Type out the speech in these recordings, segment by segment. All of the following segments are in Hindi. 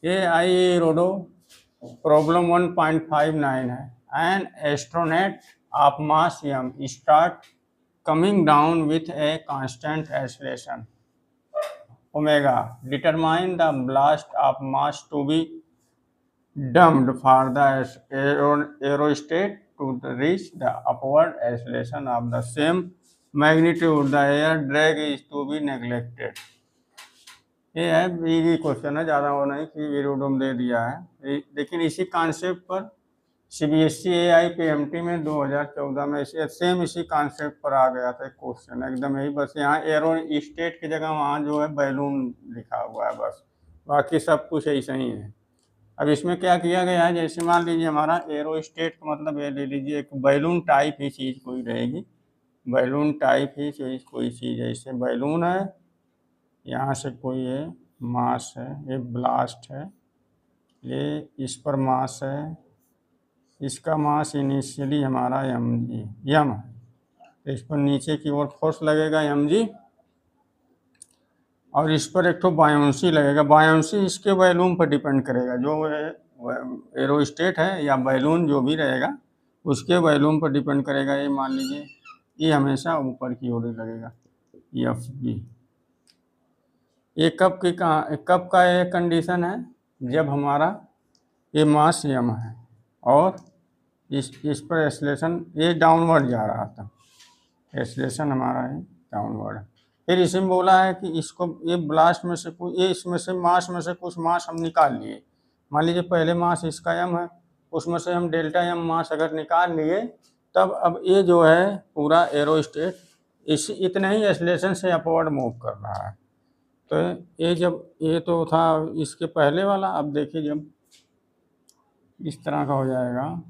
AI रोडो प्रॉब्लम 1.59 है। एन एस्ट्रोनेट of mass m start coming down with a constant acceleration omega. Determine the ballast of mass to be dumped for the aerostat to reach the upward acceleration of the same magnitude. The air drag is to be neglected. ये है इजी क्वेश्चन है, ज़्यादा वो नहीं कि विरोडम दे दिया है, लेकिन इसी कॉन्सेप्ट पर CBSE AI PMT में 2014 में सेम इसी कॉन्सेप्ट पर आ गया था क्वेश्चन एकदम यही। बस यहाँ एरो स्टेट की जगह वहाँ जो है बैलून लिखा हुआ है, बस बाकी सब कुछ ऐसा ही है। अब इसमें क्या किया गया है, जैसे मान लीजिए हमारा एरो स्टेट का मतलब ये ले लीजिए एक बैलून टाइप ही चीज़ कोई रहेगी, बैलून टाइप ही चीज़ कोई चीज़ है। इससे बैलून है, यहाँ से कोई ये मास है, ये ब्लास्ट है, ये इस पर मास है, इसका मास इनिशियली हमारा यम है, तो इस पर नीचे की ओर फोर्स लगेगा mg, और इस पर एक तो बायोंसी लगेगा। बायोंसी इसके वॉल्यूम पर डिपेंड करेगा, जो एरोस्टेट है या बैलून जो भी रहेगा उसके वॉल्यूम पर डिपेंड करेगा। ये मान लीजिए ये हमेशा ऊपर की ओर लगेगा Fb। ये कब का ये कंडीशन है, जब हमारा ये मास m है और इस पर एक्सेलरेशन ये डाउनवर्ड जा रहा था, एक्सेलरेशन हमारा है डाउनवर्ड। फिर इसमें बोला है कि इसको ये ब्लास्ट में से कुछ ये इसमें से कुछ मास हम निकाल लिए। मान लीजिए पहले मास इसका m है, उसमें से हम डेल्टा m मास अगर निकाल लिए, तब अब ये जो है पूरा एरोस्टेट इतने ही एक्सेलरेशन से अपवर्ड मूव कर रहा है। तो ये जब ये तो था इसके पहले वाला, अब देखिए जब इस तरह का हो जाएगा,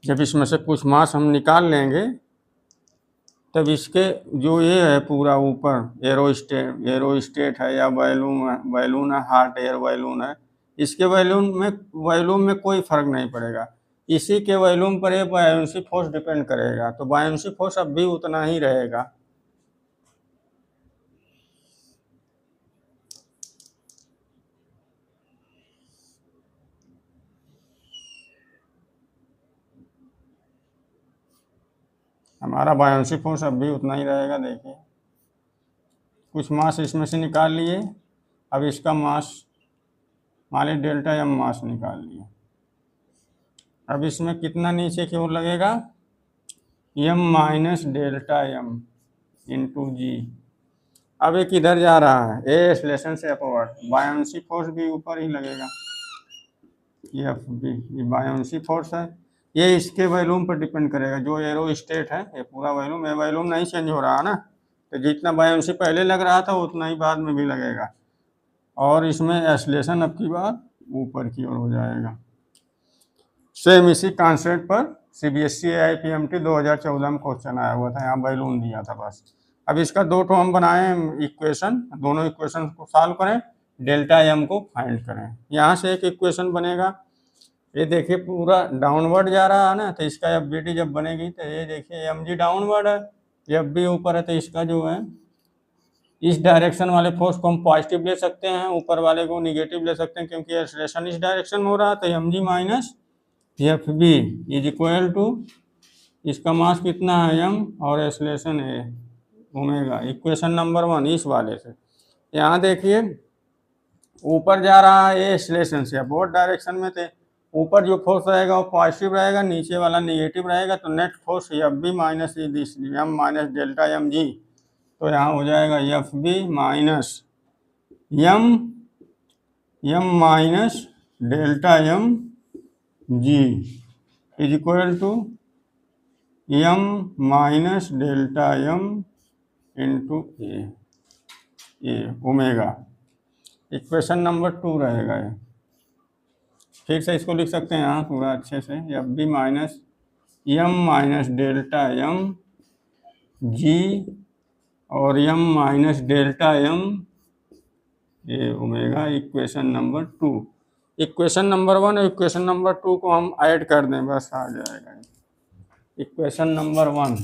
जब इसमें से कुछ मास हम निकाल लेंगे तब इसके जो ये है पूरा ऊपर एरोस्टेट है या बैलून है, हॉट एयर बैलून है, इसके वॉल्यूम में कोई फर्क नहीं पड़ेगा। इसी के वॉल्यूम पर ये बायोंसी फोर्स डिपेंड करेगा, तो बायोंसी फोर्स अब भी उतना ही रहेगा। हमारा बायोंसी फोर्स अब भी उतना ही रहेगा। देखिए कुछ मास इसमें से निकाल लिए, अब इसका मास मान लीजिए डेल्टा m मास निकाल लिए, अब इसमें कितना नीचे की ओर लगेगा, m minus delta m into g. अब एक इधर जा रहा है ए एक्सेलरेशन से अपवर्ड, बायोंसी फोर्स भी ऊपर ही लगेगा, ये बायोंसी फोर्स है, ये इसके वॉल्यूम पर डिपेंड करेगा। जो एरो स्टेट है ये पूरा वॉल्यूम, ये वॉल्यूम नहीं चेंज हो रहा है ना, तो जितना बायोंसी पहले लग रहा था उतना ही बाद में भी लगेगा, और इसमें एक्सेलरेशन अब की बार ऊपर की ओर हो जाएगा। सेम इसी कॉन्सेप्ट पर CBSE AI PMT 2014 में क्वेश्चन आया हुआ था, यहाँ बैलून दिया था बस। अब इसका दो ठो हम बनाए इक्वेशन, दोनों इक्वेशन को सॉल्व करें, डेल्टा m को फाइंड करें। यहाँ से एक इक्वेशन बनेगा, ये देखिए पूरा डाउनवर्ड जा रहा है ना, तो इसका FBD जब बनेगी तो ये देखिए mg डाउनवर्ड है, FB ऊपर है, तो इसका जो है इस डायरेक्शन वाले फोर्स को हम पॉजिटिव ले सकते हैं, ऊपर वाले को निगेटिव ले सकते हैं, क्योंकि एक्सेलरेशन इस डायरेक्शन में हो रहा है। तो mg minus Fb is equal to इसका मास कितना है m और एक्सेलरेशन है ओमेगा। इक्वेशन नंबर 1 इस वाले से यहाँ देखिए ऊपर जा रहा है ये एक्सेलरेशन से अपवर्ड डायरेक्शन में, थे ऊपर जो फोर्स रहेगा वो पॉजिटिव रहेगा, नीचे वाला नेगेटिव रहेगा, तो net force Fb minus m minus delta mg, तो यहाँ हो जाएगा Fb minus m minus delta mg is equal to m minus delta m into a omega. Equation number 2 रहेगा ये। फिर से इसको लिख सकते हैं यहाँ पूरा अच्छे से, Fb minus m minus delta m g और m minus delta m a omega. Equation number 2, equation number 1 और इक्वेशन नंबर 2 को हम ऐड कर दें, बस आ जाएगा। इक्वेशन नंबर 1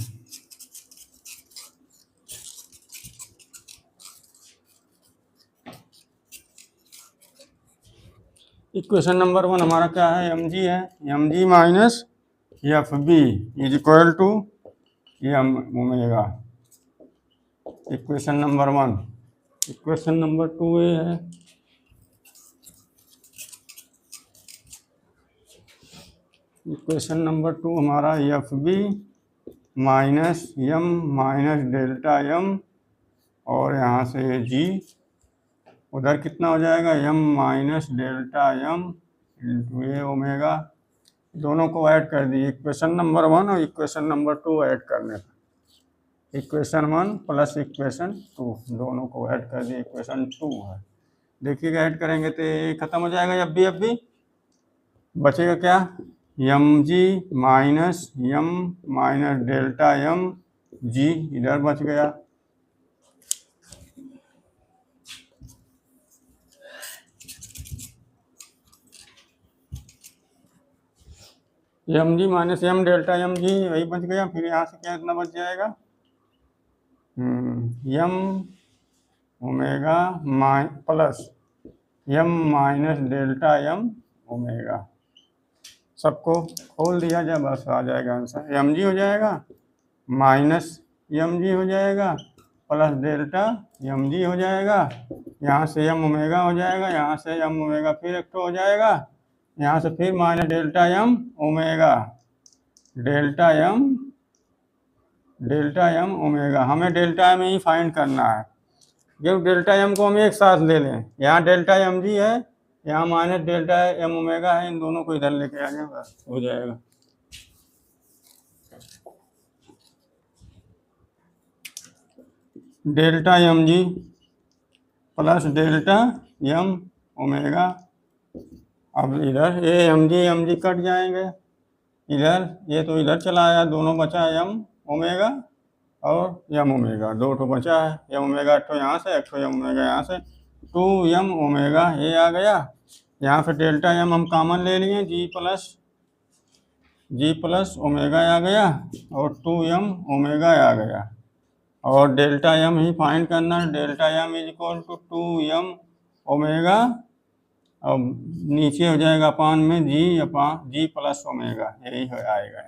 इक्वेशन नंबर 1 हमारा क्या है, एम जी है, m ji minus f b is equal to m omega. Equation number 1। Equation number 2 ये है, इक्वेशन नंबर 2 हमारा f b minus M minus delta m, और यहाँ से जी, उधर कितना हो जाएगा, m minus delta m into a omega. दोनों को ऐड कर दिए, इक्वेशन नंबर 1 और इक्वेशन नंबर 2 ऐड करने पर इक्वेशन 1 प्लस इक्वेशन 2 दोनों को ऐड कर दिए, इक्वेशन 2 है। देखिएगा ऐड करेंगे तो ये खत्म हो जाएगा, एफ बी बचेगा क्या, एम जी minus M minus delta M G इधर बच गया। एम जी minus M delta M G वही बच गया। फिर यहाँ से क्या इतना बच जाएगा, M omega plus M minus delta M omega. सबको खोल दिया जाए बस आ जाएगा आंसर, एम जी हो जाएगा माइनस एम जी हो जाएगा प्लस डेल्टा एम जी हो जाएगा, यहाँ से एम ओमेगा हो जाएगा, यहाँ से एम ओमेगा फिर एक तो हो जाएगा, यहाँ से फिर minus delta M omega, delta M omega. हमें डेल्टा एम ही फाइंड करना है, जब डेल्टा एम को हम एक साथ ले लें, यहाँ डेल्टा एम जी है, यहाँ माइनस डेल्टा एम ओमेगा है, इन दोनों को इधर लेके आ जाए बस हो जाएगा। Delta M G plus delta M omega. अब इधर ये एम जी कट जाएंगे, इधर ये तो इधर चला आया, दोनों बचा एम ओमेगा और एम ओमेगा, दो ठो बचा है, एम ओमेगा एक ठो यहाँ से, एक ठो एम ओमेगा यहाँ से, 2 एम ओमेगा ये आ गया। यहाँ से डेल्टा एम हम कॉमन ले लिए, जी प्लस ओमेगा आ गया और 2 एम ओमेगा आ गया, और डेल्टा एम ही फाइंड करना है। Delta M is equal to 2 M omega, अब नीचे हो जाएगा अपान में जी प्लस ओमेगा, यही हो आएगा।